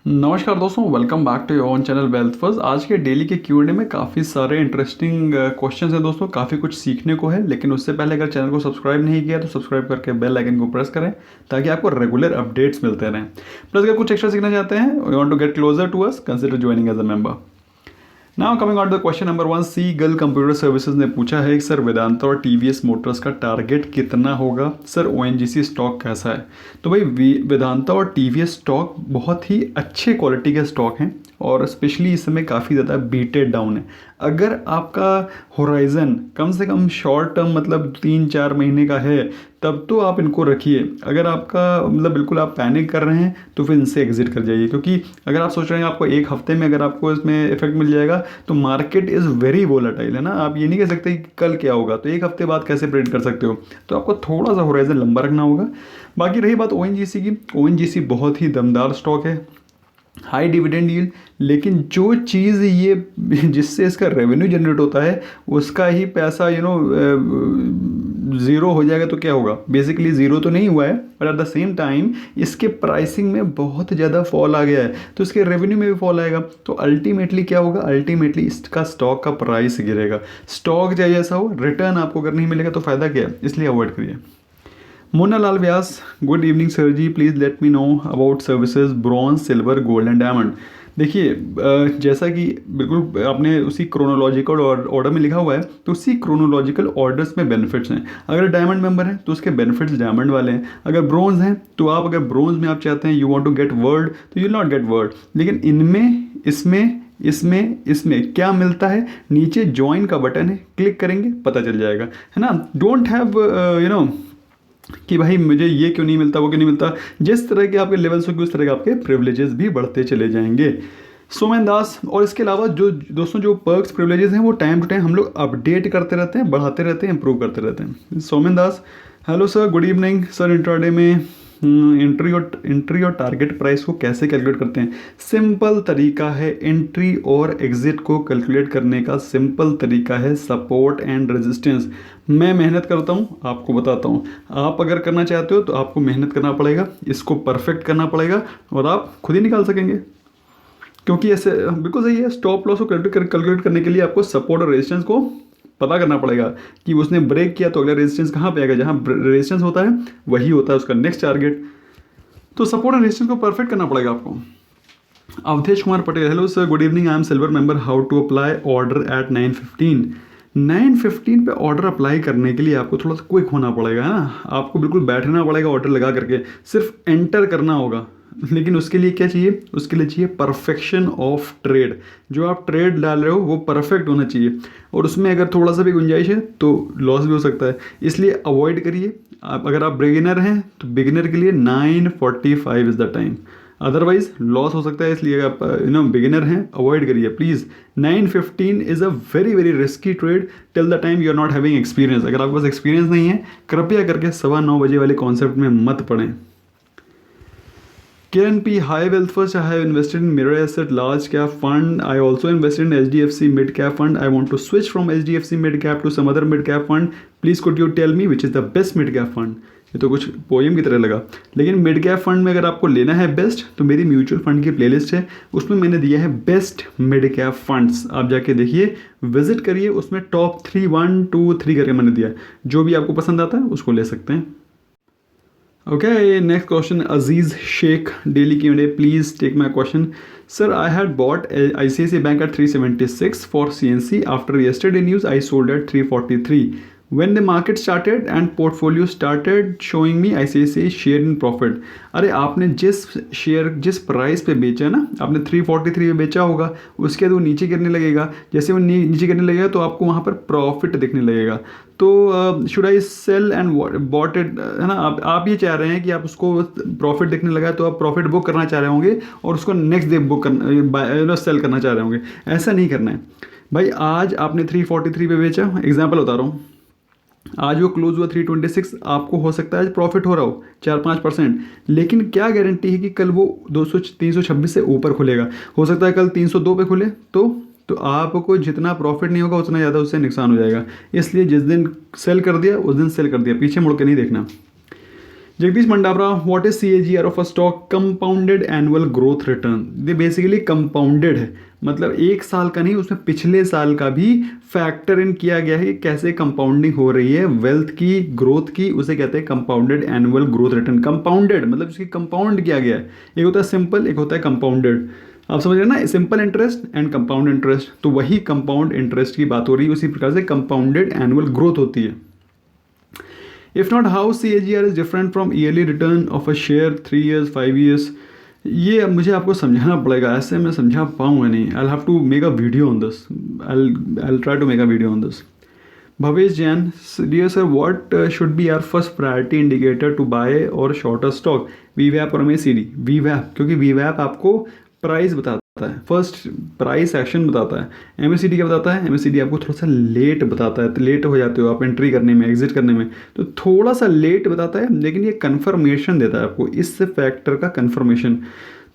नमस्कार दोस्तों, welcome back to your own channel Wealth First. आज के डेली के क्यूएनए में काफ़ी सारे इंटरेस्टिंग क्वेश्चंस हैं दोस्तों, काफ़ी कुछ सीखने को है। लेकिन उससे पहले अगर चैनल को सब्सक्राइब नहीं किया तो सब्सक्राइब करके बेल आइकन को प्रेस करें ताकि आपको रेगुलर अपडेट्स मिलते रहें। प्लस अगर कुछ एक्स्ट्रा सीखना चाहते हैं, you want to get closer to us, consider joining as a member. Now coming on the question number 1, सी गल कंप्यूटर सर्विसेज ने पूछा है कि सर वेदांता और टीवीएस मोटर्स का टारगेट कितना होगा, सर ओएनजीसी स्टॉक कैसा है। तो भाई वेदांता और टीवीएस स्टॉक बहुत ही अच्छे क्वालिटी के स्टॉक हैं और स्पेशली इस समय काफ़ी ज़्यादा बीटेड डाउन है। अगर आपका होराइजन कम से कम शॉर्ट टर्म मतलब 3-4 महीने का है तब तो आप इनको रखिए। अगर आपका मतलब बिल्कुल आप पैनिक कर रहे हैं तो फिर इनसे एग्जिट कर जाइए, क्योंकि अगर आप सोच रहे हैं आपको एक हफ्ते में अगर आपको इसमें इफेक्ट मिल जाएगा तो मार्केट इज़ वेरी वोलेटाइल है ना। आप ये नहीं कह सकते कि कल क्या होगा, तो एक हफ्ते बाद कैसे प्रेडिक्ट कर सकते हो। तो आपको थोड़ा सा होराइजन लंबा रखना होगा। बाकी रही बात ओएनजीसी की, ओएनजीसी बहुत ही दमदार स्टॉक है, हाई डिविडेंड यील्ड। लेकिन जो चीज़ ये जिससे इसका रेवेन्यू जनरेट होता है उसका ही पैसा ज़ीरो हो जाएगा तो क्या होगा। बेसिकली ज़ीरो तो नहीं हुआ है, but at the same time इसके प्राइसिंग में बहुत ज़्यादा फॉल आ गया है तो इसके रेवेन्यू में भी फॉल आएगा। तो अल्टीमेटली क्या होगा, अल्टीमेटली इसका स्टॉक का प्राइस गिरेगा। स्टॉक चाहे जैसा हो, रिटर्न आपको अगर नहीं मिलेगा तो फ़ायदा क्या है, इसलिए अवॉइड करिए। Mona Lal Vyas, good evening sir ji, please let me know about services bronze, silver, gold and diamond. देखिए जैसा कि बिल्कुल आपने उसी क्रोनोलॉजिकल ऑर्डर में लिखा हुआ है, तो उसी क्रोनोलॉजिकल ऑर्डर्स में बेनिफिट्स हैं। अगर डायमंड मेंबर हैं तो उसके बेनिफिट्स डायमंड वाले हैं। अगर ब्रॉन्ज हैं तो आप अगर ब्रॉन्ज में आप चाहते हैं, you want to get world, तो यू नॉट गेट वर्ल्ड। लेकिन इनमें इसमें क्या मिलता है, नीचे ज्वाइन का बटन है, क्लिक करेंगे पता चल जाएगा, है ना। डोंट हैव कि भाई मुझे ये क्यों नहीं मिलता, वो क्यों नहीं मिलता। जिस तरह के आपके लेवल्स होंगे उस तरह के आपके प्रिविलेजेस भी बढ़ते चले जाएंगे। सोमेन दास, और इसके अलावा जो दोस्तों जो पर्क्स प्रिविलेजेस हैं वो टाइम टू टाइम हम लोग अपडेट करते रहते हैं, बढ़ाते रहते हैं, इंप्रूव करते रहते हैं। Somen Das, hello sir, good evening sir. Intraday में एंट्री और टारगेट प्राइस को कैसे कैलकुलेट करते हैं। सिंपल तरीका है, एंट्री और एग्जिट को कैलकुलेट करने का सिंपल तरीका है सपोर्ट एंड रेजिस्टेंस। मैं मेहनत करता हूँ, आपको बताता हूँ। आप अगर करना चाहते हो तो आपको मेहनत करना पड़ेगा, इसको परफेक्ट करना पड़ेगा और आप खुद ही निकाल सकेंगे। क्योंकि ऐसे बिल्कुल सही है, स्टॉप लॉस को कैलकुलेट करने के लिए आपको सपोर्ट और रेजिस्टेंस को पता करना पड़ेगा कि उसने ब्रेक किया तो अगला रेजिस्टेंस कहाँ पे आएगा। जहाँ रेजिस्टेंस होता है वही होता है उसका नेक्स्ट टारगेट। तो सपोर्ट एंड रेजिस्टेंस को परफेक्ट करना पड़ेगा आपको। Awadhesh Kumar Patel, hello sir, good evening, I am silver member, how to apply order at 9:15 पे ऑर्डर अप्लाई करने के लिए आपको थोड़ा सा क्विक होना पड़ेगा, है ना। आपको बिल्कुल बैठना पड़ेगा ऑर्डर लगा करके, सिर्फ एंटर करना होगा। लेकिन उसके लिए क्या चाहिए, उसके लिए चाहिए परफेक्शन ऑफ ट्रेड। जो आप ट्रेड डाल रहे हो वो परफेक्ट होना चाहिए, और उसमें अगर थोड़ा सा भी गुंजाइश है तो लॉस भी हो सकता है, इसलिए अवॉइड करिए। अगर आप बिगिनर हैं तो बिगिनर के लिए 9:45 is the time, otherwise loss हो सकता है। इसलिए आप बिगिनर हैं, अवॉइड करिए please. 9:15 is a very very risky trade till the time you are not having experience. अगर आपके पास एक्सपीरियंस नहीं है, कृपया करके 9:15 बजे वाले कॉन्सेप्ट में मत पड़ें। Kiran P, hi wealth first. I have invested in Mirror Asset large cap fund. I also invested in HDFC mid cap fund. I want to switch from HDFC mid cap to some other mid cap fund. Please could you tell me which is the best mid cap fund? ये तो कुछ poem की तरह लगा। लेकिन mid cap fund में अगर आपको लेना है बेस्ट, तो मेरी म्यूचुअल फंड की प्लेलिस्ट है, उसमें मैंने दिया है बेस्ट मिड कैप फंड्स। आप जाके देखिए, विजिट करिए, उसमें टॉप 3 1 2 3 करके मैंने दिया है। जो भी आपको पसंद आता है उसको ले सकते हैं। Okay, next question, Aziz Sheikh, daily Q&A. Please take my question. Sir, I had bought ICICI Bank at 376 for CNC. After yesterday news, I sold at 343. When the market started and portfolio started showing me ICICI share in profit. अरे आपने जिस price पे बेचा ना, आपने 343 पे बेचा होगा, उसके बाद वो नीचे गिरने लगेगा। जैसे वो नीचे गिरने लगेगा तो आपको वहाँ पर प्रॉफिट दिखने लगेगा। तो should I sell and bought it, है ना। आप ये चाह रहे हैं कि आप उसको प्रॉफिट दिखने लगा तो आप प्रॉफिट बुक करना चाह रहे होंगे और उसको नेक्स्ट डे बुक करना सेल करना चाह रहे होंगे। ऐसा नहीं करना है भाई। आज आपने 343 पे बेचा, एग्जाम्पल बता रहा हूँ, आज वो क्लोज हुआ 326, आपको हो सकता है आज प्रॉफिट हो रहा हो 4-5%, लेकिन क्या गारंटी है कि कल वो 326 से ऊपर खुलेगा। हो सकता है कल 302 पे खुले, तो आपको जितना प्रॉफिट नहीं होगा उतना ज़्यादा उससे नुकसान हो जाएगा। इसलिए जिस दिन सेल कर दिया उस दिन सेल कर दिया, पीछे मुड़ के नहीं देखना। Jagdish Mandawara, what is CAGR of a stock? Compounded annual growth return. ये बेसिकली कंपाउंडेड है, मतलब एक साल का नहीं, उसमें पिछले साल का भी फैक्टर इन किया गया है कि कैसे कंपाउंडिंग हो रही है वेल्थ की, ग्रोथ की, उसे कहते हैं compounded annual growth return. Compounded मतलब जिसकी कंपाउंड किया गया है, एक होता है सिंपल, एक होता है कंपाउंडेड। आप समझ रहे हैं ना, simple interest and compound interest, तो वही कंपाउंड इंटरेस्ट की बात हो रही है, उसी प्रकार से कंपाउंडेड एनुअल ग्रोथ होती है। If not, how CAGR is different from yearly return of a share 3 years 5 years? ये अब मुझे आपको समझाना पड़ेगा, ऐसे मैं समझा पाऊंगा नहीं। I have to make a video on this, I try to make a video on this. Bhavesh Jain, dear sir, what should be our first priority indicator to buy और शॉर्ट अ स्टॉक, VWAP और MACD? VWAP, क्योंकि VWAP आपको price बताता है, first price action बताता है। MACD क्या बताता है? MACD आपको थोड़ा सा लेट बताता है, तो लेट हो जाते हो आप एंट्री करने में, एग्जिट करने में, तो थोड़ा सा लेट बताता है, लेकिन ये कन्फर्मेशन देता है आपको, इस फैक्टर का कन्फर्मेशन।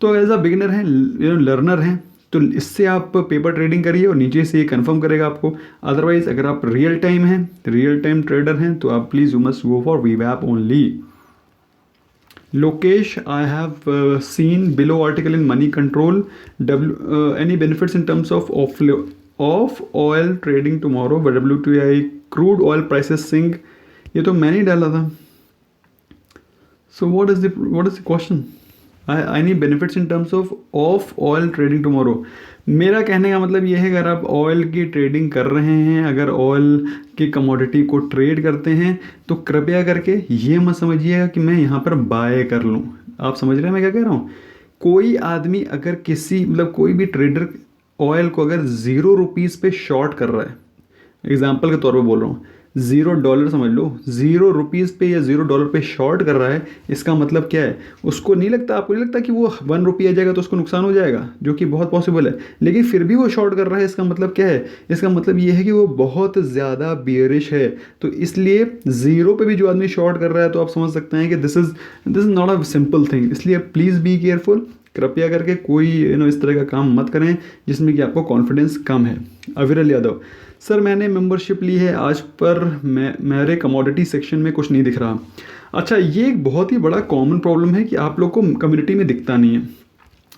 तो एज अ बिगिनर हैं, लर्नर हैं, तो इससे आप पेपर ट्रेडिंग करिए और नीचे से ये कंफर्म करेगा आपको। अदरवाइज अगर आप रियल टाइम हैं, रियल टाइम ट्रेडर हैं, तो आप please you must go for VWAP only. Lokesh, I have seen below article in Money Control. Any benefits in terms of oil trading tomorrow? WTI crude oil prices sink. ये तो मैंने ही डाला था. So what is the question? I need benefits in terms of oil trading tomorrow. मेरा कहने का मतलब ये है, अगर आप ऑयल की ट्रेडिंग कर रहे हैं, अगर ऑयल की कमोडिटी को ट्रेड करते हैं, तो कृपया करके ये मत समझिएगा कि मैं यहाँ पर बाय कर लूँ। आप समझ रहे हैं मैं क्या कह रहा हूँ? कोई आदमी अगर कोई भी ट्रेडर ऑयल को अगर ₹0 पे शॉर्ट कर रहा है, एग्जाम्पल के तौर पर बोल रहा हूँ, $0 समझ लो, ₹0 पे या $0 पे शॉर्ट कर रहा है, इसका मतलब क्या है? उसको नहीं लगता, आपको नहीं लगता कि वो ₹1 आ जाएगा तो उसको नुकसान हो जाएगा, जो कि बहुत पॉसिबल है, लेकिन फिर भी वो शॉर्ट कर रहा है। इसका मतलब क्या है? इसका मतलब ये है कि वो बहुत ज़्यादा बियरिश है। तो इसलिए 0 पे भी जो आदमी शॉर्ट कर रहा है, तो आप समझ सकते हैं कि this is not a simple thing. इसलिए प्लीज़ बी केयरफुल, कृपया करके कोई इस तरह का काम मत करें जिसमें कि आपको कॉन्फिडेंस कम है। अविरल यादव, सर मैंने मेंबरशिप ली है आज, पर मेरे कमोडिटी सेक्शन में कुछ नहीं दिख रहा। अच्छा, ये एक बहुत ही बड़ा कॉमन प्रॉब्लम है कि आप लोग को कम्युनिटी में दिखता नहीं है।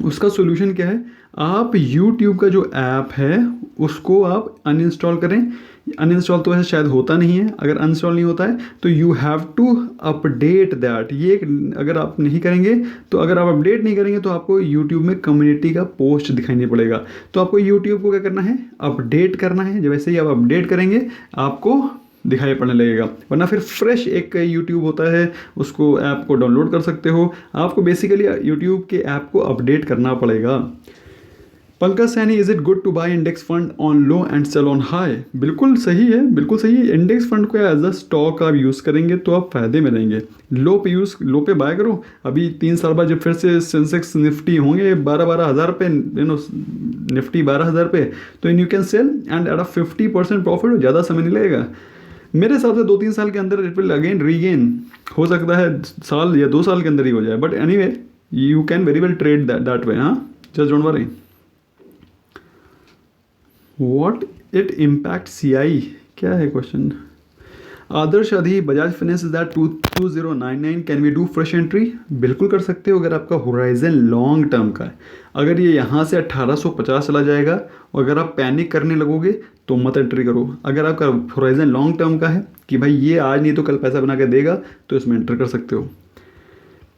उसका सोल्यूशन क्या है? आप YouTube का जो ऐप है उसको आप अनइंस्टॉल करें। अनइंस्टॉल तो ऐसा शायद होता नहीं है, अगर अनइंस्टॉल नहीं होता है तो you have to update that. ये अगर आप नहीं करेंगे, तो अगर आप अपडेट नहीं करेंगे तो आपको YouTube में कम्युनिटी का पोस्ट दिखाई नहीं पड़ेगा। तो आपको YouTube को क्या करना है? अपडेट करना है। जब वैसे ही आप अपडेट करेंगे आपको दिखाई पड़ने लगेगा, वरना फिर फ्रेश एक YouTube होता है, उसको ऐप को डाउनलोड कर सकते हो। आपको बेसिकली YouTube के ऐप को अपडेट करना पड़ेगा। Pankaj Saini, is it good to buy index fund on low and sell on high? बिल्कुल सही है, बिल्कुल सही है। इंडेक्स फंड को एज अ स्टॉक आप यूज़ करेंगे तो आप फायदे में रहेंगे। लो पे बाय करो। अभी 3 साल बाद जब फिर से सेंसेक्स निफ्टी होंगे 12-12 हज़ार पे, निफ्टी 12 हज़ार पे, तो you can sell and at a 50% profit. ज़्यादा समय नहीं लगेगा मेरे हिसाब से, 2-3 साल के अंदर इट विल अगेन रीगेन। हो सकता है साल या 2 साल के अंदर ही हो जाए, but anyway you can very well trade that way. हाँ, just don't worry. What it impact CI? क्या है question? Adarsh Adhi, Bajaj Finance is that 2099, can we do fresh entry? बिल्कुल कर सकते हो, अगर आपका होराइजन लॉन्ग टर्म का है। अगर ये यहाँ से 1850 चला जाएगा और अगर आप पैनिक करने लगोगे तो मत एंट्री करो। अगर आपका होराइजन लॉन्ग टर्म का है कि भाई ये आज नहीं तो कल पैसा बना के देगा, तो इसमें एंटर कर सकते हो।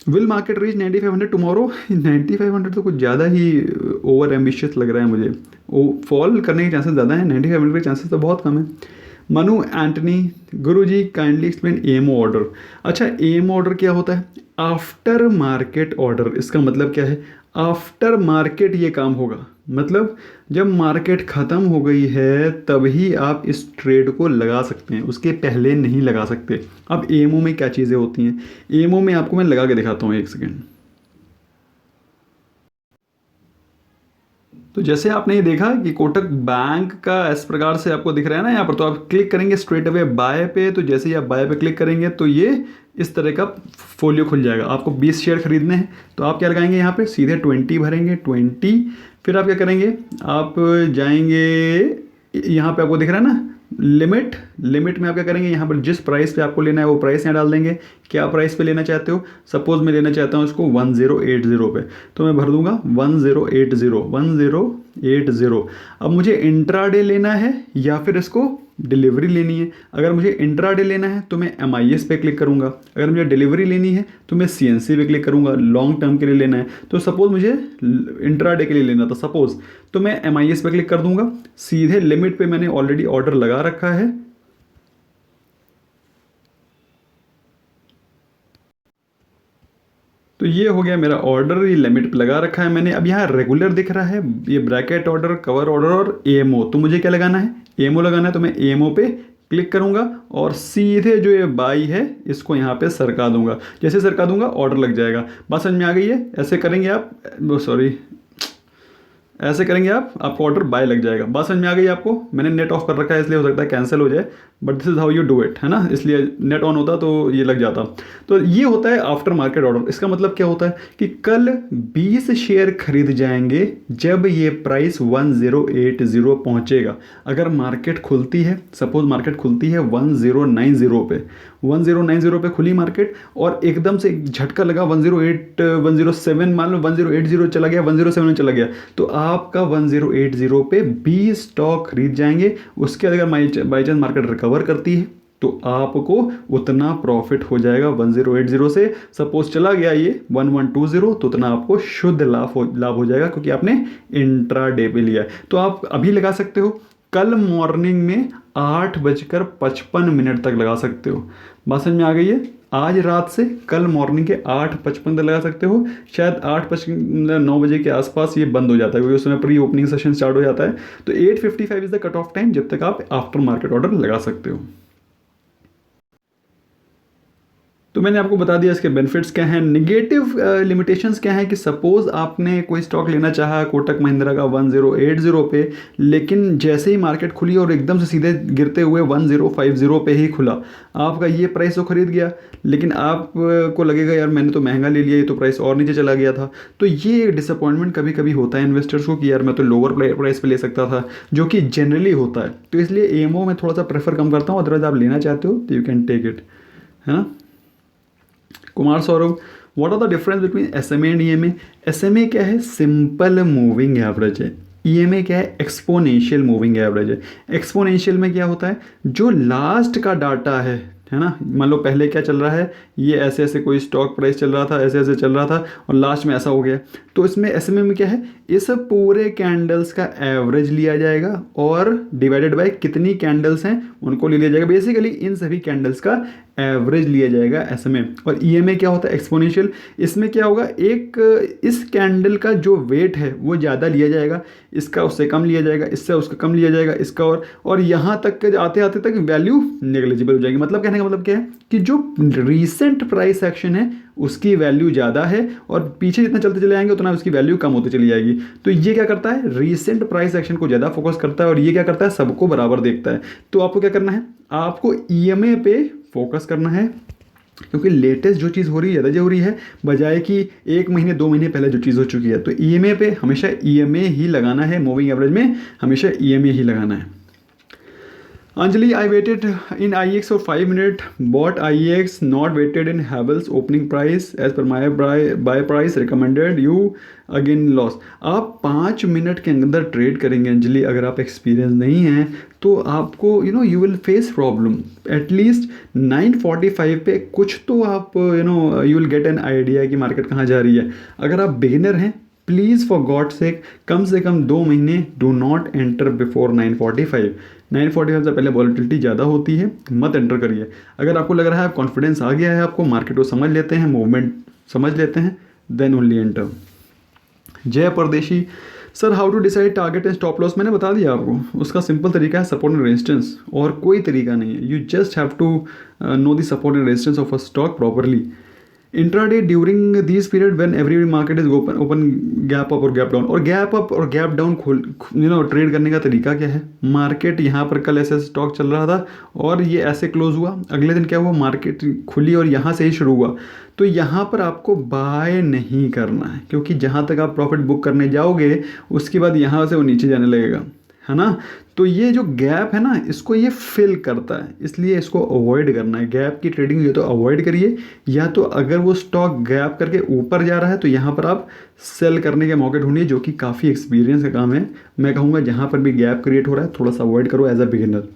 Will market reach 9500 tomorrow? 9500 तो कुछ ज़्यादा ही ओवर एम्बिशियस लग रहा है मुझे। फॉल करने के चांसेस ज़्यादा हैं, 9500 के चांसेस तो बहुत कम है। मनु एंटनी, गुरुजी काइंडली एक्सप्लेन एमओ ऑर्डर। अच्छा, एमओ ऑर्डर क्या होता है? After market order. इसका मतलब क्या है? आफ्टर मार्केट ये काम होगा, मतलब जब मार्केट ख़त्म हो गई है तभी आप इस ट्रेड को लगा सकते हैं, उसके पहले नहीं लगा सकते। अब एमओ में क्या चीज़ें होती हैं? एमओ में आपको मैं लगा के दिखाता हूँ, एक सेकेंड। तो जैसे आपने ये देखा कि कोटक बैंक का इस प्रकार से आपको दिख रहा है ना यहाँ पर, तो आप क्लिक करेंगे स्ट्रेट अवे बाय पे। तो जैसे ही आप बाय पे क्लिक करेंगे तो ये इस तरह का फोलियो खुल जाएगा। आपको 20 शेयर खरीदने हैं, तो आप क्या लगाएंगे यहाँ पे? सीधे 20 भरेंगे, 20। फिर आप क्या करेंगे? आप जाएंगे, यहाँ पे आपको दिख रहा है ना लिमिट में आप क्या करेंगे, यहाँ पर जिस प्राइस पे आपको लेना है वो प्राइस यहाँ डाल देंगे। क्या प्राइस पे लेना चाहते हो, सपोज मैं लेना चाहता हूँ इसको 1080 पे, तो मैं भर दूंगा 1080। अब मुझे इंट्राडे लेना है या फिर इसको डिलीवरी लेनी है। अगर मुझे इंट्राडे लेना है तो मैं MIS पे क्लिक करूंगा, अगर मुझे डिलीवरी लेनी है तो मैं CNC पे क्लिक करूंगा। लॉन्ग टर्म के लिए लेना है तो सपोज मुझे इंट्राडे के लिए लेना था सपोज, तो मैं MIS पे क्लिक कर दूंगा। सीधे लिमिट पे मैंने ऑलरेडी ऑर्डर लगा रखा है। तो ये हो गया मेरा ऑर्डर, ये लिमिट पे लगा रखा है मैंने। अब यहाँ रेगुलर दिख रहा है, ये ब्रैकेट ऑर्डर, कवर ऑर्डर और AMO, तो मुझे क्या लगाना है, AMO लगाना है। तो मैं AMO पे क्लिक करूंगा और सीधे जो ये बाई है इसको यहाँ पे सरका दूंगा। जैसे सरका दूंगा ऑर्डर लग जाएगा। बात समझ में आ गई है? ऐसे करेंगे आप, सॉरी ऐसे करेंगे आप, आपको ऑर्डर बाय लग जाएगा। बात समझ में आ गई आपको? मैंने नेट ऑफ कर रखा है इसलिए हो सकता है कैंसिल हो जाए, but this is how you do it, है ना। इसलिए नेट ऑन होता तो ये लग जाता। तो ये होता है आफ्टर मार्केट ऑर्डर। इसका मतलब क्या होता है कि कल 20 शेयर खरीद जाएंगे जब ये प्राइस 1080 पहुंचेगा। अगर मार्केट खुलती है, सपोज मार्केट खुलती है 1090 पे, 1090 पे खुली मार्केट और एकदम से एक झटका लगा 108 107, मान लो 1080 चला गया, 107 चला गया, तो आपका 1080 पे 20 स्टॉक खरीद जाएंगे। उसके अगर बाई चांस मार्केट रिकवर करती है तो आपको उतना प्रॉफिट हो जाएगा 1080 से। सपोज चला गया ये 1120, तो उतना आपको शुद्ध लाभ हो जाएगा क्योंकि आपने इंट्राडे पे लिया है। तो आप अभी लगा सकते हो, कल मॉर्निंग में 8:55 तक लगा सकते हो। बात समझ में आ गई है? आज रात से कल मॉर्निंग के 8:55 तक लगा सकते हो। शायद 9 बजे के आसपास ये बंद हो जाता है क्योंकि उस समय प्री ओपनिंग सेशन स्टार्ट हो जाता है। तो 8:55 is the cut off time जब तक आप आफ्टर मार्केट ऑर्डर लगा सकते हो। तो मैंने आपको बता दिया इसके बेनिफिट्स क्या हैं। निगेटिव लिमिटेशंस क्या हैं कि सपोज आपने कोई स्टॉक लेना चाहा कोटक महिंद्रा का 1080 पे, लेकिन जैसे ही मार्केट खुली और एकदम से सीधे गिरते हुए 1050 पे ही खुला, आपका ये प्राइस तो खरीद गया, लेकिन आपको लगेगा यार मैंने तो महंगा ले लिया, ये तो प्राइस और नीचे चला गया था। तो ये एक डिसअपॉइंटमेंट कभी कभी होता है इन्वेस्टर्स को कि यार मैं तो लोअर प्राइस पे ले सकता था, जो कि जनरली होता है। तो इसलिए AMO में थोड़ा सा प्रेफर कम करता हूँ। अदरवाइज आप लेना चाहते हो तो यू कैन टेक इट, है ना। Kumar Saurabh, what are the difference between SMA and EMA? SMA क्या है? सिंपल मूविंग एवरेज है। EMA क्या है? एक्सपोनेंशियल मूविंग एवरेज है। एक्सपोनेंशियल में क्या होता है, जो लास्ट का डाटा है ना, मान लो पहले क्या चल रहा है, ये ऐसे ऐसे कोई स्टॉक प्राइस चल रहा था, ऐसे ऐसे चल रहा था और लास्ट में ऐसा हो गया। तो इसमें SMA में क्या है, इस पूरे कैंडल्स का एवरेज लिया जाएगा और डिवाइडेड बाय कितनी कैंडल्स हैं उनको ले लिया जाएगा। बेसिकली इन सभी कैंडल्स का एवरेज लिया जाएगा SMA। और EMA क्या होता है? एक्सपोनेंशियल। इसमें क्या होगा, एक इस कैंडल का जो वेट है वो ज़्यादा लिया जाएगा, इसका उससे कम लिया जाएगा, इससे उसका कम लिया जाएगा, इसका और यहाँ तक के आते आते तक वैल्यू नेग्लिजिबल हो जाएगी। मतलब कहने का मतलब क्या है कि जो रीसेंट प्राइस एक्शन है उसकी वैल्यू ज़्यादा है और पीछे जितना चलते चले जाएंगे उतना उसकी वैल्यू कम होती चली जाएगी। तो ये क्या करता है, रीसेंट प्राइस एक्शन को ज़्यादा फोकस करता है और ये क्या करता है, सबको बराबर देखता है। तो आपको क्या करना है, आपको EMA पे फोकस करना है क्योंकि लेटेस्ट जो चीज़ हो रही है ज़्यादा जरूरी है बजाय कि 1 महीने 2 महीने पहले जो चीज़ हो चुकी है। तो EMA पे हमेशा EMA ही लगाना है, मूविंग एवरेज में हमेशा EMA ही लगाना है। Anjali, I waited in IEX for 5 minutes, bought IEX, not waited in Havells opening price as per my buy price recommended, you again loss। आप 5 मिनट के अंदर ट्रेड करेंगे अंजलि, अगर आप एक्सपीरियंस नहीं हैं तो आपको you will face problem. At least 9:45 पे कुछ तो आप you will get an idea कि मार्केट कहाँ जा रही है। अगर आप बिगिनर हैं, प्लीज़ फॉर गॉड सेक कम से कम 2 महीने डू नॉट एंटर बिफोर 9:45। 9:45 से पहले वॉलेटिलिटी ज़्यादा होती है, मत एंटर करिए। अगर आपको लग रहा है कॉन्फिडेंस आ गया है, आपको मार्केट को समझ लेते हैं, मूवमेंट समझ लेते हैं, then only enter. Jai Pardeshi, sir how to decide target and stop loss? मैंने बता दिया आपको, उसका सिंपल तरीका है सपोर्ट एंड रेजिस्टेंस, और कोई तरीका नहीं है। You just have to know the support and resistance of a stock properly. Intraday during this period when every market is open gap up और गैप डाउन, और गैप अप और gap down trade करने का तरीका क्या है, market यहाँ पर कल ऐसे स्टॉक चल रहा था और ये ऐसे क्लोज हुआ, अगले दिन क्या हुआ, मार्केट खुली और यहाँ से ही शुरू हुआ। तो यहाँ पर आपको बाय नहीं करना है क्योंकि जहाँ तक आप प्रॉफिट बुक करने जाओगे उसके बाद यहाँ से वो नीचे जाने लगेगा, है ना। तो ये जो गैप है ना, इसको ये फिल करता है, इसलिए इसको अवॉइड करना है। गैप की ट्रेडिंग या तो अवॉइड करिए, या तो अगर वो स्टॉक गैप करके ऊपर जा रहा है तो यहाँ पर आप सेल करने के मौके ढूंढिए, जो कि काफ़ी एक्सपीरियंस का काम है। मैं कहूँगा जहाँ पर भी गैप क्रिएट हो रहा है थोड़ा सा अवॉइड करो as a beginner.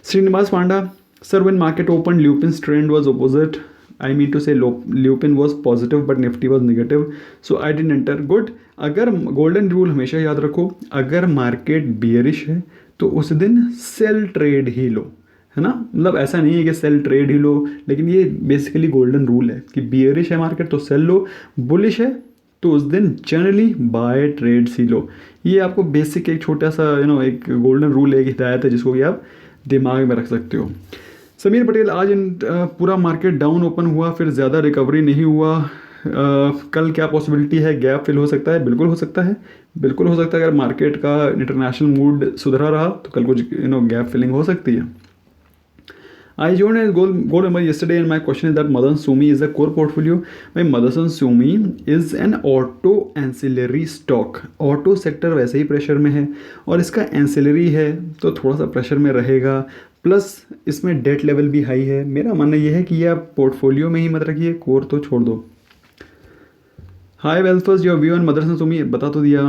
Srinivas Panda, sir when market open Lupin's trend was opposite. I mean to say Lupin was positive but Nifty was negative, so I didn't enter. Good. अगर गोल्डन रूल हमेशा याद रखो, अगर मार्केट बियरिश है तो उस दिन cell trade ही लो, है ना। मतलब ऐसा नहीं है कि सेल ट्रेड ही लो, लेकिन ये बेसिकली गोल्डन रूल है कि बियरिश है मार्केट तो सेल लो, बुलिश है तो उस दिन जनरली बाय ट्रेड्स ही लो। ये आपको बेसिक एक छोटा सा एक गोल्डन रूल है, एक हिदायत है जिसको कि आप दिमाग में रख सकते हो। समीर पटेल, आज पूरा मार्केट डाउन ओपन हुआ, फिर ज़्यादा रिकवरी नहीं हुआ, कल क्या पॉसिबिलिटी है गैप फिल हो सकता है? बिल्कुल हो सकता है, बिल्कुल हो सकता है। अगर मार्केट का इंटरनेशनल मूड सुधरा रहा तो कल कुछ गैप फिलिंग हो सकती है। I joined as gold member yesterday and my question is that Motherson Sumi is a core portfolio. My Motherson Sumi is an auto ancillary stock. Auto sector वैसे ही pressure में है और इसका एंसिलरी है तो थोड़ा सा प्रेशर में रहेगा, प्लस इसमें डेट लेवल भी हाई है। मेरा मानना यह है कि ये आप पोर्टफोलियो में ही मत रखिए, कोर तो छोड़ दो। हाय वेल्फर्स, your view on Motherson Sumi, बता तो दिया।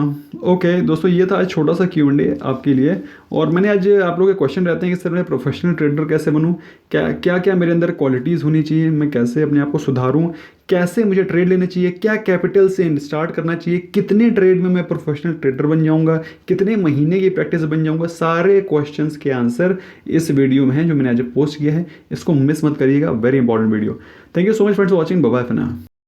ओके दोस्तों, ये था आज छोटा सा Q&A आपके लिए। और मैंने आज आप लोगों के क्वेश्चन रहते हैं कि सर मैं प्रोफेशनल ट्रेडर कैसे बनूं, क्या क्या मेरे अंदर क्वालिटीज़ होनी चाहिए, मैं कैसे अपने आप को सुधारूं, कैसे मुझे ट्रेड लेने चाहिए, क्या कैपिटल से स्टार्ट करना चाहिए, कितने ट्रेड में मैं प्रोफेशनल ट्रेडर बन जाऊँगा, कितने महीने की प्रैक्टिस बन जाऊँगा, सारे क्वेश्चन के आंसर इस वीडियो में हैं जो मैंने आज पोस्ट किया है। इसको मिस मत करिएगा, very important video. Thank you so much for watching, bye bye for now.